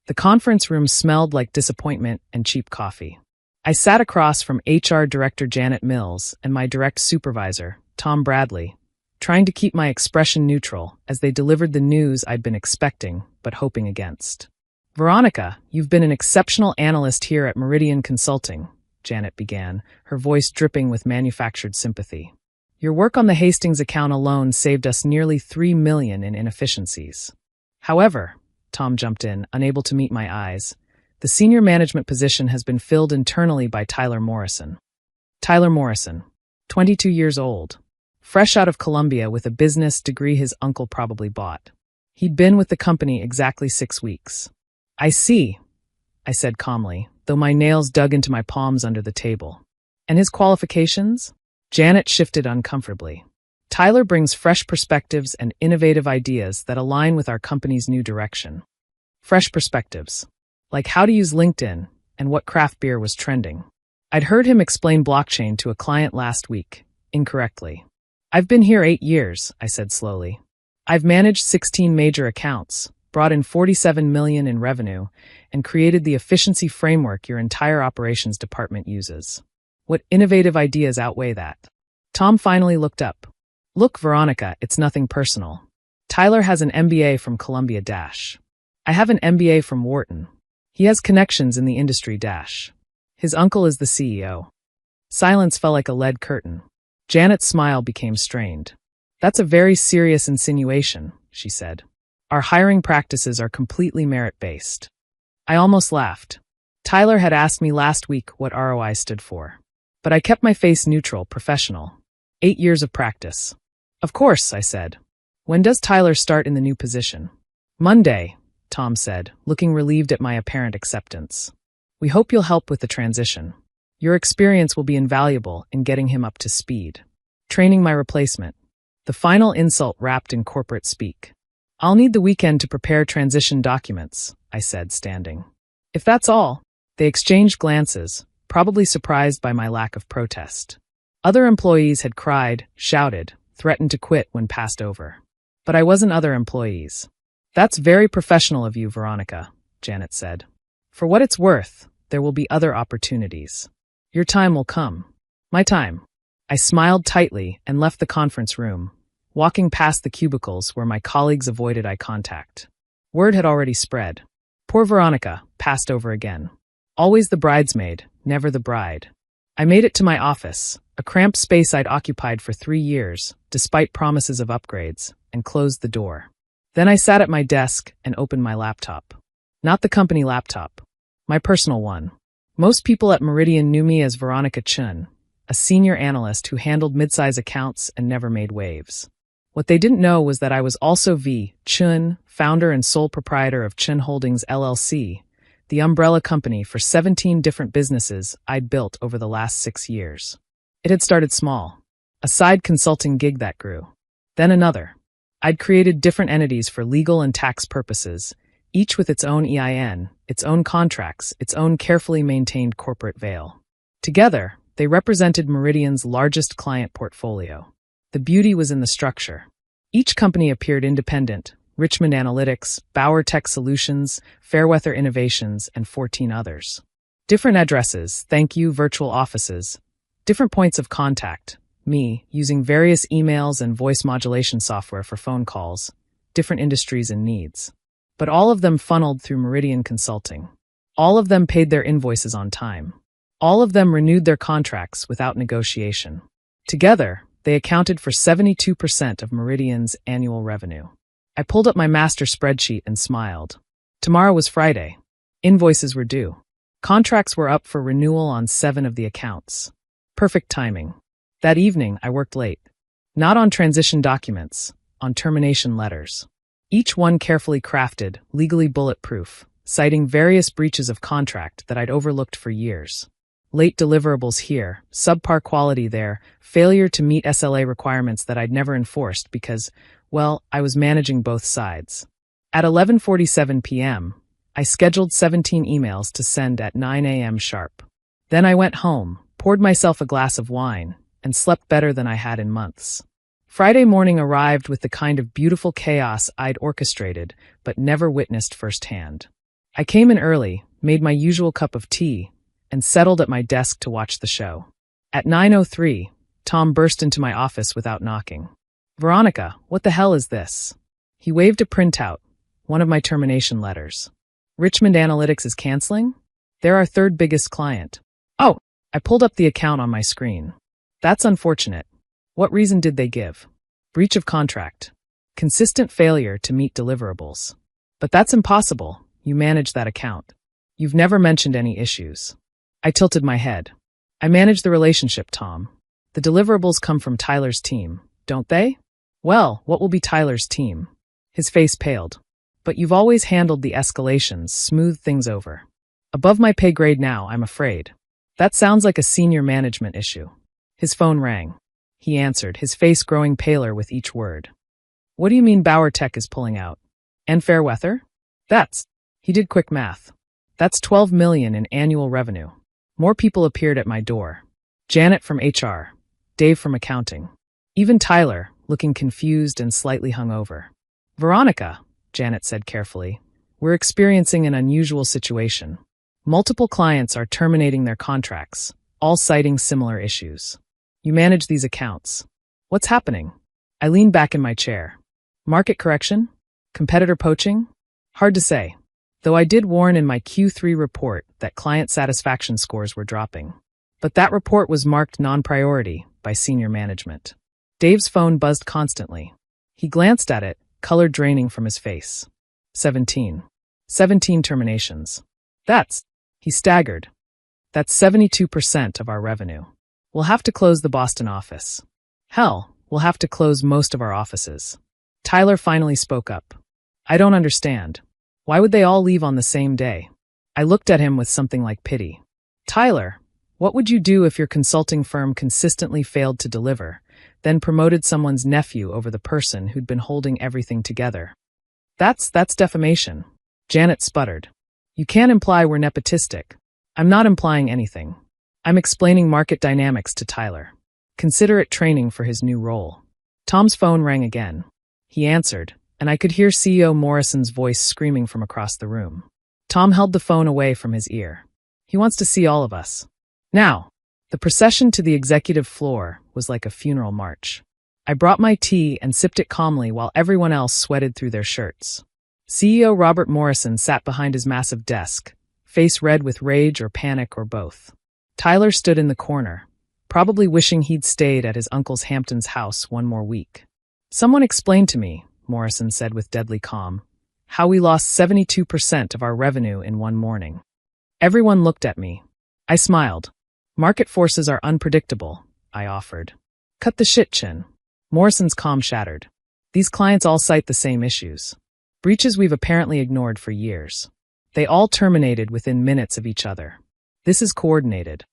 The conference room smelled like disappointment and cheap coffee. I sat across from HR Director Janet Mills and my direct supervisor, Tom Bradley, trying to keep my expression neutral as they delivered the news I'd been expecting but hoping against. "Veronica, you've been an exceptional analyst here at Meridian Consulting," Janet began, her voice dripping with manufactured sympathy. "Your work on the Hastings account alone saved us nearly $3 million in inefficiencies." "However," Tom jumped in, unable to meet my eyes, "the senior management position has been filled internally by Tyler Morrison." Tyler Morrison, 22 years old, fresh out of Columbia with a business degree his uncle probably bought. He'd been with the company exactly 6 weeks. "I see," I said calmly, though my nails dug into my palms under the table. "And his qualifications?" Janet shifted uncomfortably. "Tyler brings fresh perspectives and innovative ideas that align with our company's new direction." Fresh perspectives. Like how to use LinkedIn and what craft beer was trending. I'd heard him explain blockchain to a client last week, incorrectly. "I've been here 8 years, I said slowly. "I've managed 16 major accounts, brought in $47 million in revenue, and created the efficiency framework your entire operations department uses. What innovative ideas outweigh that?" Tom finally looked up. "Look, Veronica, it's nothing personal. Tyler has an MBA from Columbia I have an MBA from Wharton. He has connections in the industry His uncle is the CEO." Silence fell like a lead curtain. Janet's smile became strained. "That's a very serious insinuation," she said. "Our hiring practices are completely merit-based." I almost laughed. Tyler had asked me last week what ROI stood for. But I kept my face neutral, professional. 8 years of practice. "Of course," I said. "When does Tyler start in the new position?" "Monday," Tom said, looking relieved at my apparent acceptance. "We hope you'll help with the transition. Your experience will be invaluable in getting him up to speed. Training my replacement." The final insult wrapped in corporate speak. "I'll need the weekend to prepare transition documents," I said, standing. "If that's all." They exchanged glances, probably surprised by my lack of protest. Other employees had cried, shouted, threatened to quit when passed over. But I wasn't other employees. "That's very professional of you, Veronica," Janet said. "For what it's worth, there will be other opportunities. Your time will come." "My time." I smiled tightly and left the conference room, walking past the cubicles where my colleagues avoided eye contact. Word had already spread. Poor Veronica, passed over again. Always the bridesmaid, never the bride. I made it to my office, a cramped space I'd occupied for 3 years, despite promises of upgrades, and closed the door. Then I sat at my desk and opened my laptop. Not the company laptop. My personal one. Most people at Meridian knew me as Veronica Chun, a senior analyst who handled mid-size accounts and never made waves. What they didn't know was that I was also V. Chun, founder and sole proprietor of Chun Holdings LLC, the umbrella company for 17 different businesses I'd built over the last 6 years. It had started small, a side consulting gig that grew. Then another. I'd created different entities for legal and tax purposes, each with its own EIN, its own contracts, its own carefully maintained corporate veil. Together, they represented Meridian's largest client portfolio. The beauty was in the structure. Each company appeared independent: Richmond Analytics, Bauer Tech Solutions, Fairweather Innovations, and 14 others. Different addresses, thank you, virtual offices. Different points of contact, me, using various emails and voice modulation software for phone calls. Different industries and needs. But all of them funneled through Meridian Consulting. All of them paid their invoices on time. All of them renewed their contracts without negotiation. Together, they accounted for 72% of Meridian's annual revenue. I pulled up my master spreadsheet and smiled. Tomorrow was Friday. Invoices were due. Contracts were up for renewal on 7 of the accounts. Perfect timing. That evening, I worked late. Not on transition documents, on termination letters. Each one carefully crafted, legally bulletproof, citing various breaches of contract that I'd overlooked for years. Late deliverables here, subpar quality there, failure to meet SLA requirements that I'd never enforced because, well, I was managing both sides. At 11:47 p.m., I scheduled 17 emails to send at 9 a.m. sharp. Then I went home, poured myself a glass of wine, and slept better than I had in months. Friday morning arrived with the kind of beautiful chaos I'd orchestrated but never witnessed firsthand. I came in early, made my usual cup of tea, and settled at my desk to watch the show. At 9:03, Tom burst into my office without knocking. "Veronica, what the hell is this?" He waved a printout, one of my termination letters. "Richmond Analytics is canceling? They're our third biggest client." "Oh," I pulled up the account on my screen. "That's unfortunate. What reason did they give?" "Breach of contract. Consistent failure to meet deliverables." "But that's impossible. You manage that account. You've never mentioned any issues." I tilted my head. "I manage the relationship, Tom. The deliverables come from Tyler's team, don't they?" "Well, what will be Tyler's team?" His face paled. "But you've always handled the escalations, smoothed things over." "Above my pay grade now, I'm afraid." "That sounds like a senior management issue." His phone rang. He answered, his face growing paler with each word. "What do you mean Bauer Tech is pulling out? And Fairweather?" He did quick math. "That's $12 million in annual revenue." More people appeared at my door. Janet from HR, Dave from accounting. Even Tyler, looking confused and slightly hungover. "Veronica," Janet said carefully, "we're experiencing an unusual situation. Multiple clients are terminating their contracts, all citing similar issues. You manage these accounts. What's happening?" I leaned back in my chair. "Market correction? Competitor poaching? Hard to say. Though I did warn in my Q3 report that client satisfaction scores were dropping. But that report was marked non-priority by senior management." Dave's phone buzzed constantly. He glanced at it, color draining from his face. 17 terminations. He staggered. "That's 72% of our revenue. We'll have to close the Boston office. Hell, we'll have to close most of our offices." Tyler finally spoke up. "I don't understand. Why would they all leave on the same day?" I looked at him with something like pity. "Tyler, what would you do if your consulting firm consistently failed to deliver, then promoted someone's nephew over the person who'd been holding everything together?" That's defamation." Janet sputtered. "You can't imply we're nepotistic." "I'm not implying anything. I'm explaining market dynamics to Tyler. Consider it training for his new role." Tom's phone rang again. He answered, and I could hear CEO Morrison's voice screaming from across the room. Tom held the phone away from his ear. "He wants to see all of us. Now." The procession to the executive floor was like a funeral march. I brought my tea and sipped it calmly while everyone else sweated through their shirts. CEO Robert Morrison sat behind his massive desk, face red with rage or panic or both. Tyler stood in the corner, probably wishing he'd stayed at his uncle's Hampton's house one more week. "Someone explained to me," Morrison said with deadly calm, "how we lost 72% of our revenue in one morning." Everyone looked at me. I smiled. "Market forces are unpredictable," I offered. "Cut the shit, Chin." Morrison's calm shattered. "These clients all cite the same issues. Breaches we've apparently ignored for years. They all terminated within minutes of each other. This is coordinated."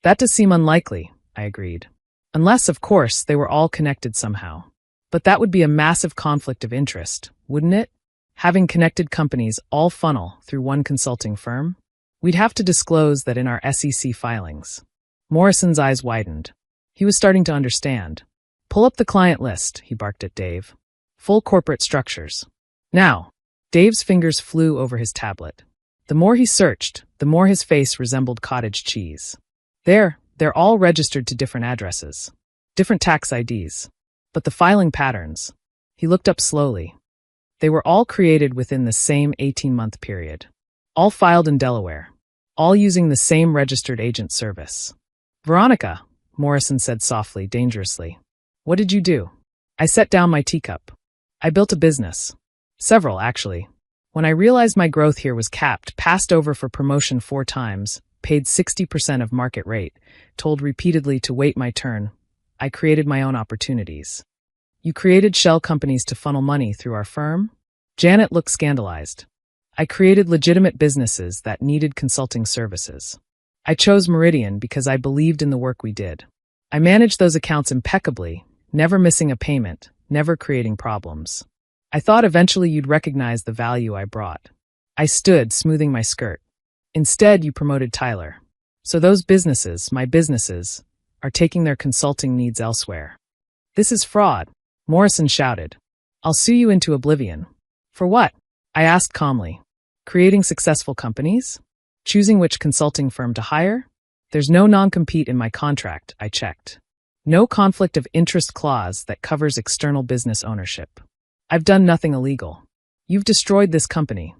"That does seem unlikely," I agreed. "Unless, of course, they were all connected somehow. But that would be a massive conflict of interest, wouldn't it? Having connected companies all funnel through one consulting firm? We'd have to disclose that in our SEC filings." Morrison's eyes widened. He was starting to understand. "Pull up the client list," he barked at Dave. "Full corporate structures. Now." Dave's fingers flew over his tablet. The more he searched, the more his face resembled cottage cheese. They're all registered to different addresses. Different tax IDs. But the filing patterns. He looked up slowly. They were all created within the same 18-month period. All filed in Delaware. All using the same registered agent service. "Veronica," Morrison said softly, dangerously. "What did you do?" I set down my teacup. "I built a business. Several, actually. When I realized my growth here was capped, passed over for promotion 4 times, paid 60% of market rate, told repeatedly to wait my turn, I created my own opportunities." "You created shell companies to funnel money through our firm?" Janet looked scandalized. "I created legitimate businesses that needed consulting services. I chose Meridian because I believed in the work we did. I managed those accounts impeccably, never missing a payment, never creating problems. I thought eventually you'd recognize the value I brought." I stood, smoothing my skirt. "Instead, you promoted Tyler. So those businesses, my businesses, are taking their consulting needs elsewhere." "This is fraud," Morrison shouted. "I'll sue you into oblivion." "For what?" I asked calmly. Creating successful companies? Choosing which consulting firm to hire? There's no non-compete in my contract, I checked. No conflict of interest clause that covers external business ownership. I've done nothing illegal. You've destroyed this company.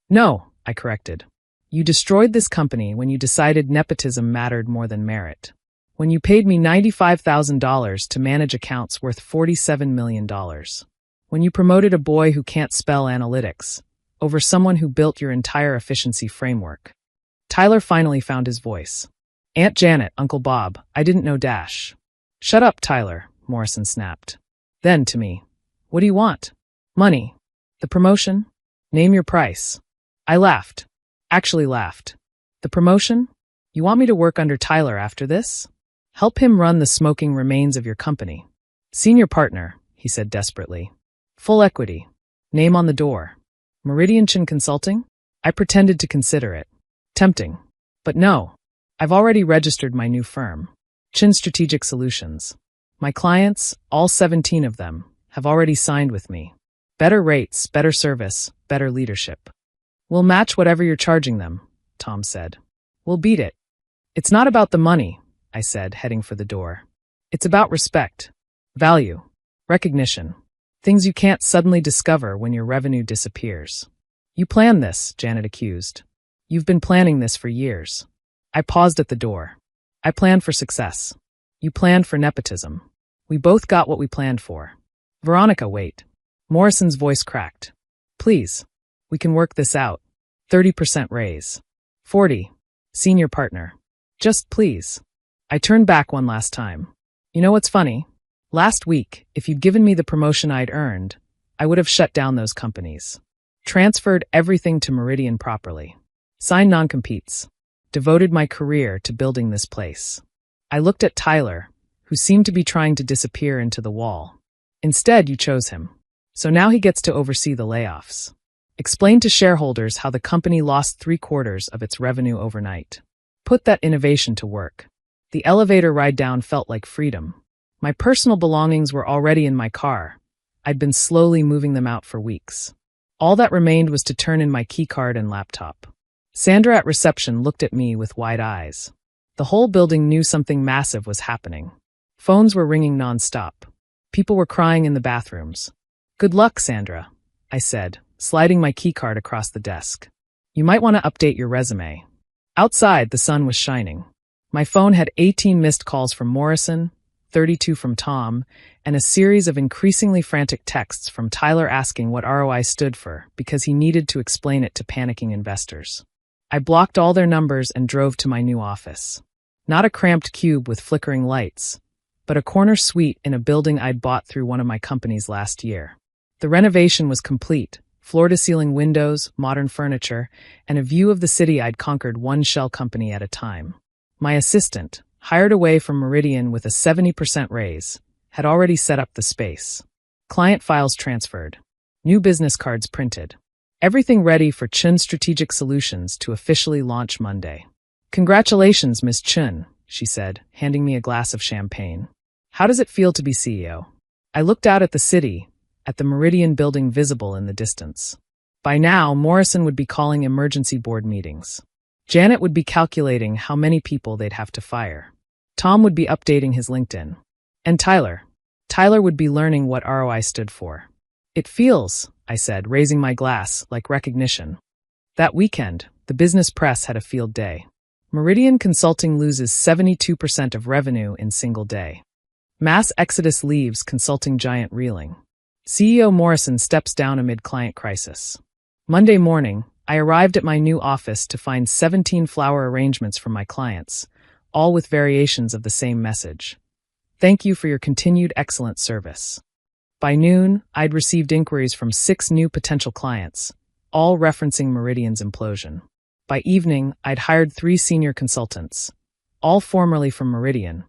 No, I corrected. You destroyed this company when you decided nepotism mattered more than merit. When you paid me $95,000 to manage accounts worth $47 million. When you promoted a boy who can't spell analytics over someone who built your entire efficiency framework. Tyler finally found his voice. Aunt Janet, Uncle Bob, I didn't know dash. Shut up, Tyler, Morrison snapped. Then to me. What do you want? Money. The promotion? Name your price. I laughed. Actually laughed. The promotion? You want me to work under Tyler after this? Help him run the smoking remains of your company. Senior partner, he said desperately. Full equity. Name on the door. Meridian Consulting? I pretended to consider it. Tempting. But no. I've already registered my new firm. Chin Strategic Solutions. My clients, all 17 of them, have already signed with me. Better rates, better service, better leadership. We'll match whatever you're charging them, Tom said. We'll beat it. It's not about the money, I said, heading for the door. It's about respect, value, recognition, things you can't suddenly discover when your revenue disappears. You planned this, Janet accused. You've been planning this for years. I paused at the door. I planned for success. You planned for nepotism. We both got what we planned for. Veronica, wait. Morrison's voice cracked. Please. We can work this out. 30% raise. 40. Senior partner. Just please. I turned back one last time. You know what's funny? Last week, if you'd given me the promotion I'd earned, I would have shut down those companies. Transferred everything to Meridian properly. Signed non-competes. Devoted my career to building this place. I looked at Tyler, who seemed to be trying to disappear into the wall. Instead, you chose him. So now he gets to oversee the layoffs. Explain to shareholders how the company lost 3/4 of its revenue overnight. Put that innovation to work. The elevator ride down felt like freedom. My personal belongings were already in my car. I'd been slowly moving them out for weeks. All that remained was to turn in my keycard and laptop. Sandra at reception looked at me with wide eyes. The whole building knew something massive was happening. Phones were ringing nonstop. People were crying in the bathrooms. Good luck, Sandra, I said, sliding my keycard across the desk. You might want to update your resume. Outside, the sun was shining. My phone had 18 missed calls from Morrison, 32 from Tom, and a series of increasingly frantic texts from Tyler asking what ROI stood for because he needed to explain it to panicking investors. I blocked all their numbers and drove to my new office. Not a cramped cube with flickering lights, but a corner suite in a building I'd bought through one of my companies last year. The renovation was complete, floor-to-ceiling windows, modern furniture, and a view of the city I'd conquered one shell company at a time. My assistant, hired away from Meridian with a 70% raise, had already set up the space. Client files transferred. New business cards printed. Everything ready for Chin Strategic Solutions to officially launch Monday. Congratulations, Ms. Chin, she said, handing me a glass of champagne. How does it feel to be CEO? I looked out at the city, at the Meridian building visible in the distance. By now, Morrison would be calling emergency board meetings. Janet would be calculating how many people they'd have to fire. Tom would be updating his LinkedIn. And Tyler would be learning what ROI stood for. It feels, I said, raising my glass, like recognition. That weekend, the business press had a field day. Meridian Consulting loses 72% of revenue in single day. Mass exodus leaves consulting giant reeling. CEO Morrison steps down amid client crisis. Monday morning, I arrived at my new office to find 17 flower arrangements from my clients, all with variations of the same message. Thank you for your continued excellent service. By noon, I'd received inquiries from 6 new potential clients, all referencing Meridian's implosion. By evening, I'd hired 3 senior consultants, all formerly from Meridian,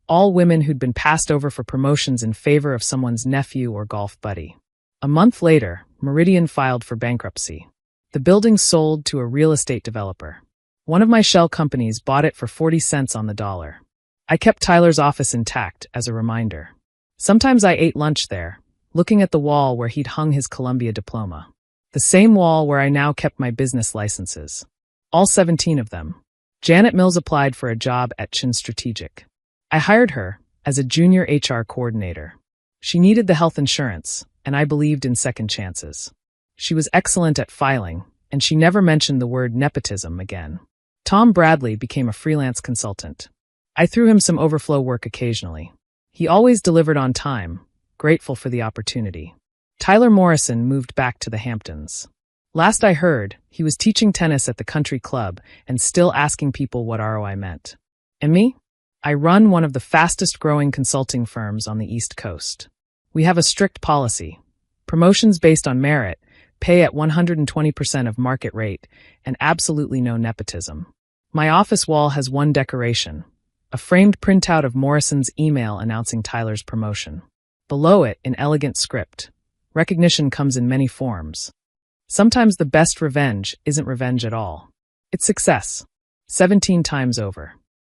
all women who'd been passed over for promotions in favor of someone's nephew or golf buddy. A month later, Meridian filed for bankruptcy. The building sold to a real estate developer. One of my shell companies bought it for 40 cents on the dollar. I kept Tyler's office intact as a reminder. Sometimes I ate lunch there, looking at the wall where he'd hung his Columbia diploma. The same wall where I now kept my business licenses. All 17 of them. Janet Mills applied for a job at Chin Strategic. I hired her as a junior HR coordinator. She needed the health insurance, and I believed in second chances. She was excellent at filing, and she never mentioned the word nepotism again. Tom Bradley became a freelance consultant. I threw him some overflow work occasionally. He always delivered on time, grateful for the opportunity. Tyler Morrison moved back to the Hamptons. Last I heard, he was teaching tennis at the country club and still asking people what ROI meant. And me? I run one of the fastest growing consulting firms on the East Coast. We have a strict policy. Promotions based on merit, pay at 120% of market rate, and absolutely no nepotism. My office wall has one decoration, a framed printout of Morrison's email announcing Tyler's promotion. Below it, in elegant script, recognition comes in many forms. Sometimes the best revenge isn't revenge at all. It's success. 17 times over.